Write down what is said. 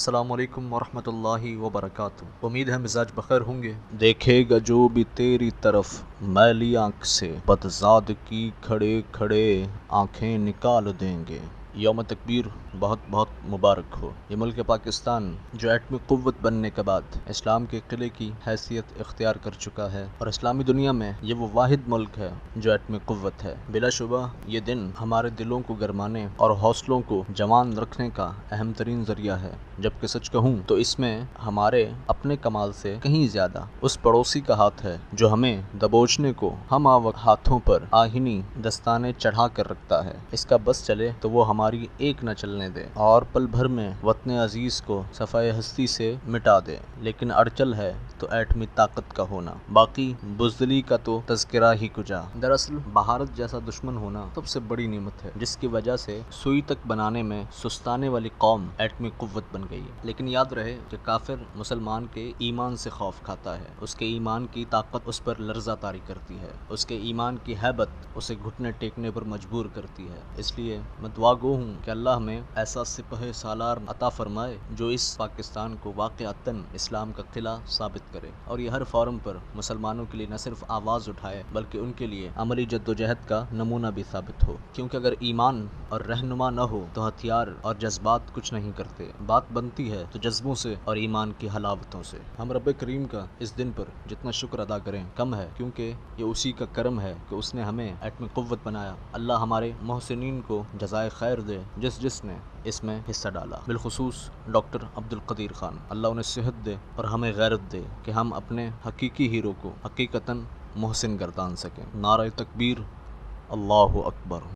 السلام علیکم ورحمۃ اللہ وبرکاتہ۔ امید ہے مزاج بخیر ہوں گے۔ دیکھے گا جو بھی تیری طرف میلی آنکھ سے، بدزاد کی کھڑے کھڑے آنکھیں نکال دیں گے۔ یوم تکبیر بہت بہت مبارک ہو۔ یہ ملک پاکستان جو ایٹمی قوت بننے کے بعد اسلام کے قلعے کی حیثیت اختیار کر چکا ہے، اور اسلامی دنیا میں یہ وہ واحد ملک ہے جو ایٹمی قوت ہے۔ بلا شبہ یہ دن ہمارے دلوں کو گرمانے اور حوصلوں کو جوان رکھنے کا اہم ترین ذریعہ ہے، جبکہ سچ کہوں تو اس میں ہمارے اپنے کمال سے کہیں زیادہ اس پڑوسی کا ہاتھ ہے جو ہمیں دبوچنے کو ہم ہاتھوں پر آہنی دستانے چڑھا کر رکھتا ہے۔ اس کا بس چلے تو وہ ہماری ایک نہ چلنے دے اور پل بھر میں وطن عزیز کو صفائے ہستی سے مٹا دے، لیکن اڑچل ہے تو ایٹمی طاقت کا ہونا، باقی بزدلی کا تو تذکرہ ہی کجا۔ دراصل بھارت جیسا دشمن ہونا سب سے بڑی نعمت ہے، جس کی وجہ سے سوئی تک بنانے میں سستانے والی قوم ایٹمی قوت بن گئی ہے۔ لیکن یاد رہے کہ کافر مسلمان کے ایمان سے خوف کھاتا ہے، اس کے ایمان کی طاقت اس پر لرزہ طاری کرتی ہے، اس کے ایمان کی ہیبت اسے گھٹنے ٹیکنے پر مجبور کرتی ہے۔ اس لیے میں دعا گو ہوں کہ اللہ ہمیں ایسا سپہ سالار عطا فرمائے جو اس پاکستان کو واقعتاً اسلام کا قلعہ ثابت کرے، اور یہ ہر فورم پر مسلمانوں کے لیے نہ صرف آواز اٹھائے بلکہ ان کے لیے عملی جدوجہد کا نمونہ بھی ثابت ہو، کیونکہ اگر ایمان اور رہنما نہ ہو تو ہتھیار اور جذبات کچھ نہیں کرتے۔ بات بنتی ہے تو جذبوں سے اور ایمان کی حلاوتوں سے۔ ہم رب کریم کا اس دن پر جتنا شکر ادا کریں کم ہے، کیونکہ یہ اسی کا کرم ہے کہ اس نے ہمیں ایٹمی قوت بنایا۔ اللہ ہمارے محسنین کو جزائے خیر دے جس نے اس میں حصہ ڈالا، بالخصوص ڈاکٹر عبد القدیر خان۔ اللہ انہیں صحت دے اور ہمیں غیرت دے کہ ہم اپنے حقیقی ہیرو کو حقیقتاً محسن گردان سکیں۔ نعرہ تکبیر، اللہ اکبر۔